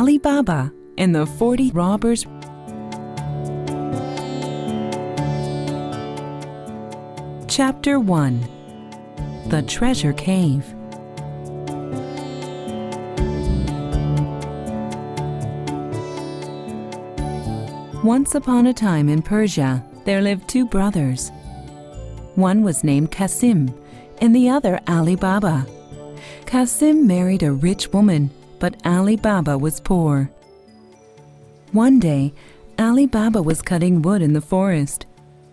Ali Baba and the 40 Robbers. Chapter 1. The Treasure Cave. Once upon a time in Persia, there lived two brothers. One was named Qasim, and the other Ali Baba. Qasim married a rich woman, but Ali Baba was poor. One day, Ali Baba was cutting wood in the forest.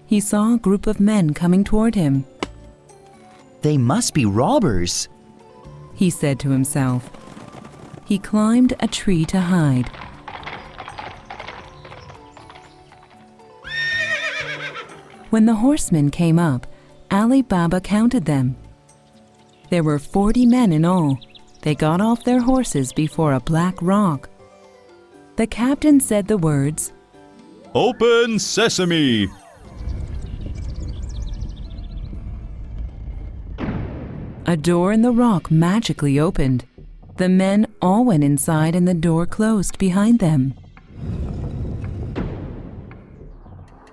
He saw a group of men coming toward him. "They must be robbers," he said to himself. He climbed a tree to hide. When the horsemen came up, Ali Baba counted them. There were 40 men in all. They got off their horses before a black rock. The captain said the words, "Open sesame!" A door in the rock magically opened. The men all went inside and the door closed behind them.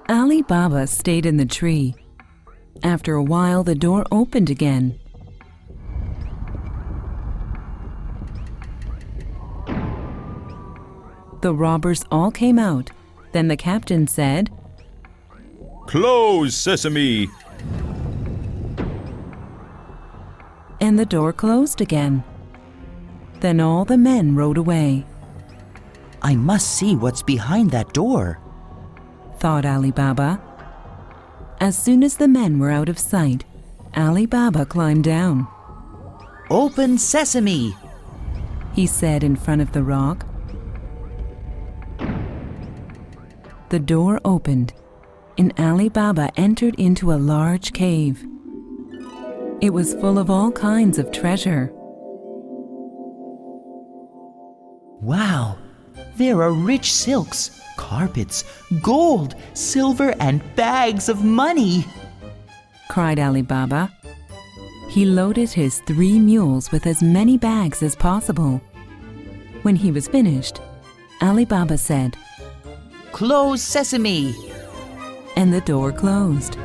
Ali Baba stayed in the tree. After a while, the door opened again. The robbers all came out. Then the captain said, "Close sesame!" and the door closed again. Then all the men rode away. "I must see what's behind that door," thought Ali Baba. As soon as the men were out of sight, Ali Baba climbed down. "Open sesame!" he said in front of the rock. The door opened, and Ali Baba entered into a large cave. It was full of all kinds of treasure. Wow! There are rich silks, carpets, gold, silver, and bags of money, cried Ali Baba. He loaded his 3 mules with as many bags as possible. When he was finished, Ali Baba said, "Close sesame!" and the door closed.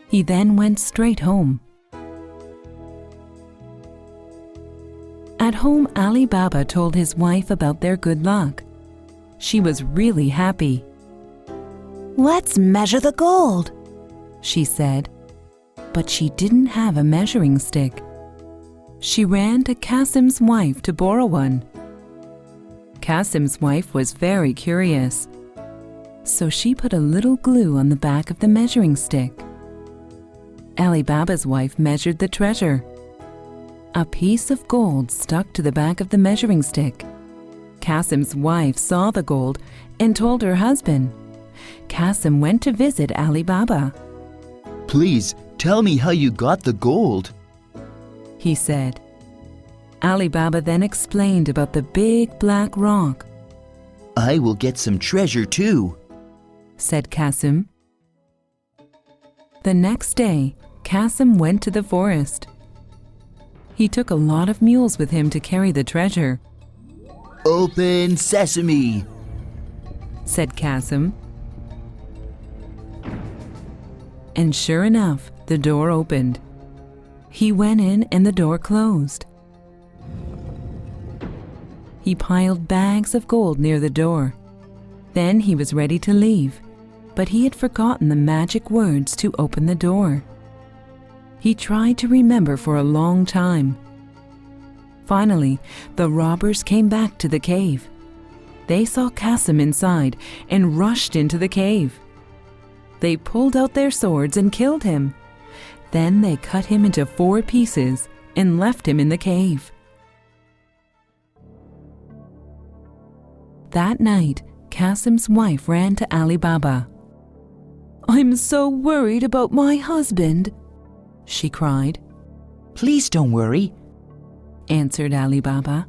He then went straight home. At home, Ali Baba told his wife about their good luck. She was really happy. "Let's measure the gold," she said. But she didn't have a measuring stick. She ran to Qasim's wife to borrow one. Qasim's wife was very curious, so she put a little glue on the back of the measuring stick. Ali Baba's wife measured the treasure. A piece of gold stuck to the back of the measuring stick. Qasim's wife saw the gold and told her husband. Qasim went to visit Ali Baba. "Please tell me how you got the gold," he said. Ali Baba then explained about the big black rock. "I will get some treasure too," said Qasim. The next day, Qasim went to the forest. He took a lot of mules with him to carry the treasure. "Open sesame!" said Qasim. And sure enough, the door opened. He went in and the door closed. He piled bags of gold near the door. Then he was ready to leave, but he had forgotten the magic words to open the door. He tried to remember for a long time. Finally, the robbers came back to the cave. They saw Qasim inside and rushed into the cave. They pulled out their swords and killed him. Then they cut him into 4 pieces and left him in the cave. That night, Qasim's wife ran to Ali Baba. "I'm so worried about my husband," she cried. "Please don't worry," answered Ali Baba.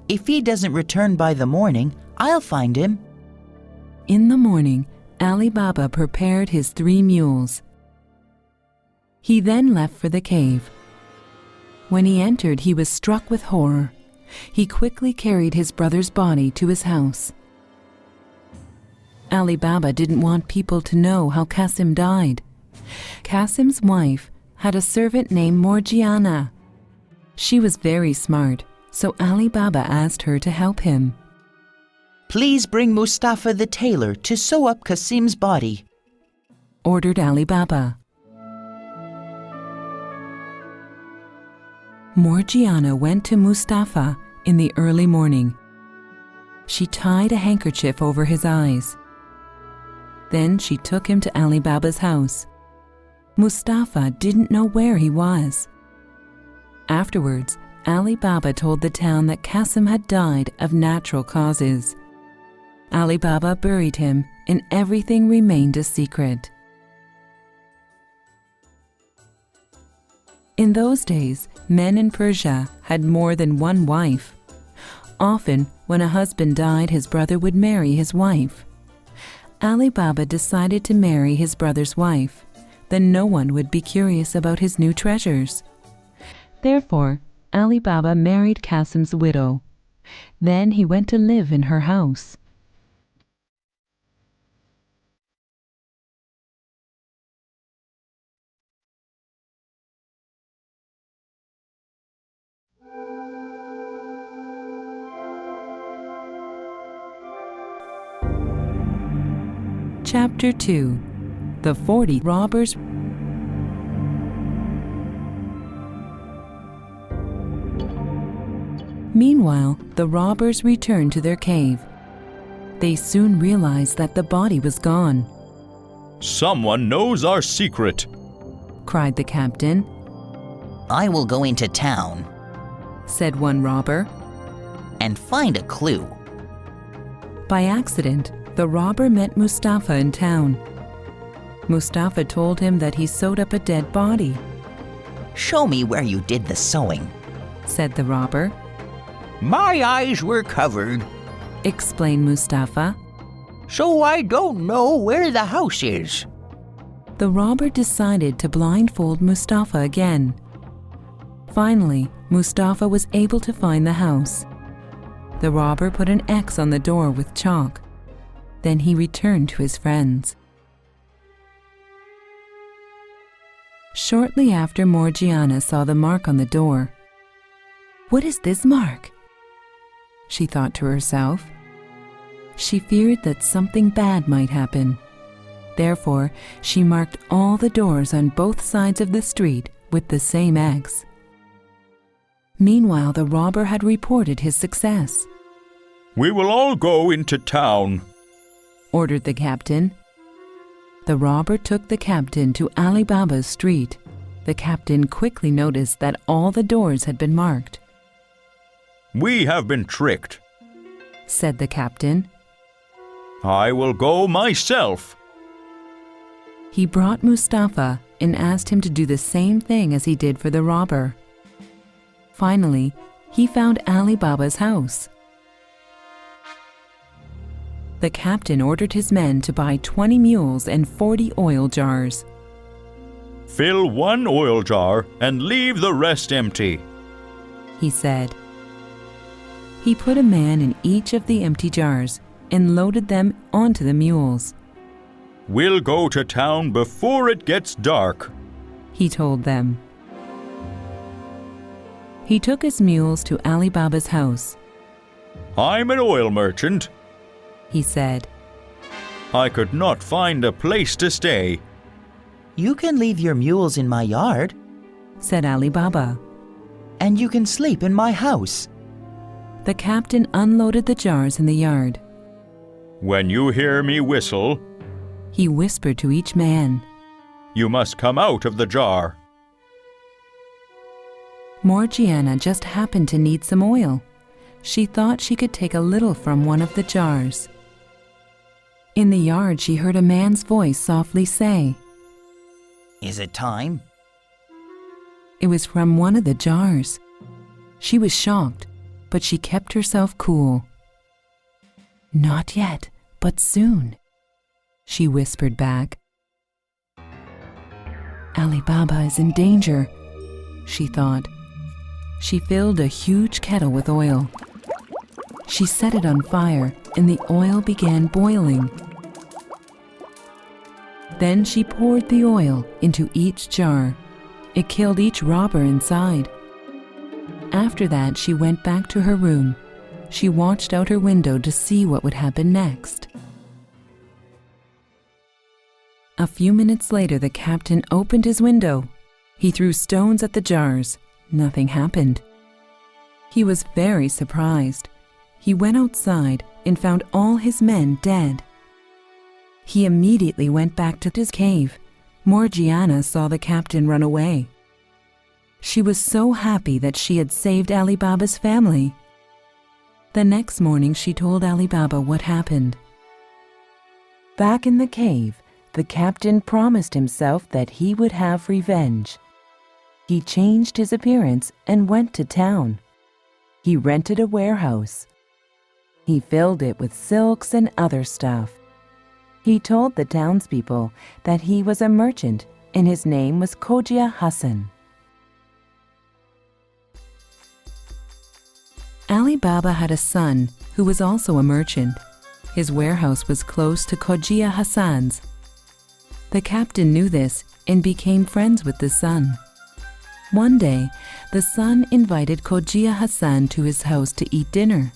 "If he doesn't return by the morning, I'll find him." In the morning, Ali Baba prepared his 3 mules. He then left for the cave. When he entered, he was struck with horror. He quickly carried his brother's body to his house. Ali Baba didn't want people to know how Qasim died. Qasim's wife had a servant named Morgiana. She was very smart, so Ali Baba asked her to help him. Please bring Mustafa the tailor to sew up Qasim's body, ordered Ali Baba. Morgiana went to Mustafa in the early morning. She tied a handkerchief over his eyes. Then she took him to Ali Baba's house. Mustafa didn't know where he was. Afterwards, Ali Baba told the town that Qasim had died of natural causes. Ali Baba buried him, and everything remained a secret. In those days, men in Persia had more than one wife. Often, when a husband died, his brother would marry his wife. Ali Baba decided to marry his brother's wife. Then no one would be curious about his new treasures. Therefore, Ali Baba married Qasim's widow. Then he went to live in her house. Chapter 2. The 40 Robbers. Meanwhile, the robbers returned to their cave. They soon realized that the body was gone. Someone knows our secret, cried the captain. I will go into town said one robber. and find a clue. By accident, the robber met Mustafa in town. Mustafa told him that he sewed up a dead body, Show me where you did the sewing. said the robber. My eyes were covered, Explained Mustafa. so I don't know where the house is. The robber decided to blindfold Mustafa again. Finally, Mustafa was able to find the house. The robber put an X on the door with chalk. Then he returned to his friends. Shortly after, Morgiana saw the mark on the door. What is this mark? She thought to herself. She feared that something bad might happen. Therefore, she marked all the doors on both sides of the street with the same X. Meanwhile, the robber had reported his success. We will all go into town, ordered the captain. The robber took the captain to Ali Baba's street. The captain quickly noticed that all the doors had been marked. We have been tricked. Said the captain. I will go myself. He brought Mustafa and asked him to do the same thing as he did for the robber. Finally, he found Ali Baba's house. The captain ordered his men to buy 20 mules and 40 oil jars. Fill one oil jar and leave the rest empty, he said. He put a man in each of the empty jars and loaded them onto the mules. We'll go to town before it gets dark, he told them. He took his mules to Ali Baba's house. I'm an oil merchant. He said. I could not find a place to stay. You can leave your mules in my yard, said Ali Baba. and you can sleep in my house. The captain unloaded the jars in the yard. When you hear me whistle, He whispered to each man. you must come out of the jar. Morgiana just happened to need some oil. She thought she could take a little from one of the jars. In the yard, she heard a man's voice softly say, Is it time? It was from one of the jars. She was shocked, but she kept herself cool. Not yet, but soon, she whispered back. Ali Baba is in danger, she thought. She filled a huge kettle with oil. She set it on fire and the oil began boiling. Then she poured the oil into each jar. It killed each robber inside. After that, she went back to her room. She watched out her window to see what would happen next. A few minutes later, the captain opened his window. He threw stones at the jars. Nothing happened. He was very surprised. He went outside and found all his men dead. He immediately went back to his cave. Morgiana saw the captain run away. She was so happy that she had saved Ali Baba's family. The next morning, she told Ali Baba what happened. Back in the cave, the captain promised himself that he would have revenge. He changed his appearance and went to town. He rented a warehouse. He filled it with silks and other stuff. He told the townspeople that he was a merchant and his name was Khoja Hassan. Ali Baba had a son who was also a merchant. His warehouse was close to Khoja Hassan's. The captain knew this and became friends with the son. One day, the son invited Khoja Hassan to his house to eat dinner.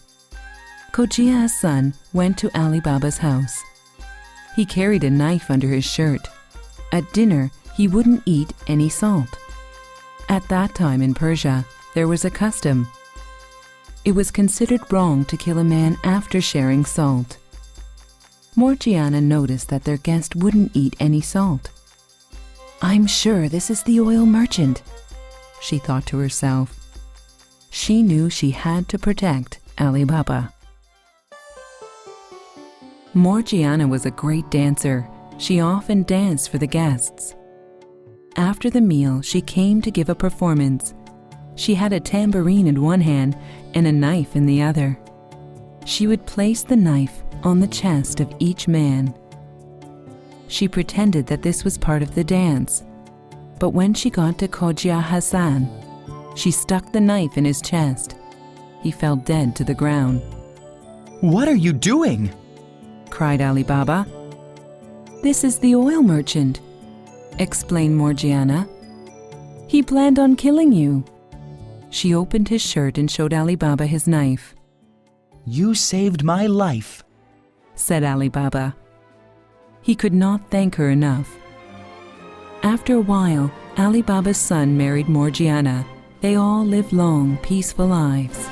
Khoja Hassan went to Ali Baba's house. He carried a knife under his shirt. At dinner, he wouldn't eat any salt. At that time in Persia, there was a custom. It was considered wrong to kill a man after sharing salt. Morgiana noticed that their guest wouldn't eat any salt. "I'm sure this is the oil merchant," she thought to herself. She knew she had to protect Ali Baba. Morgiana was a great dancer. She often danced for the guests. After the meal, she came to give a performance. She had a tambourine in one hand and a knife in the other. She would place the knife on the chest of each man. She pretended that this was part of the dance. But when she got to Khoja Hassan, she stuck the knife in his chest. He fell dead to the ground. What are you doing? Cried Ali Baba. "This is the oil merchant," explained Morgiana. "He planned on killing you." She opened his shirt and showed Ali Baba his knife. You saved my life, said Ali Baba. He could not thank her enough. After a while, Ali Baba's son married Morgiana. They all lived long, peaceful lives.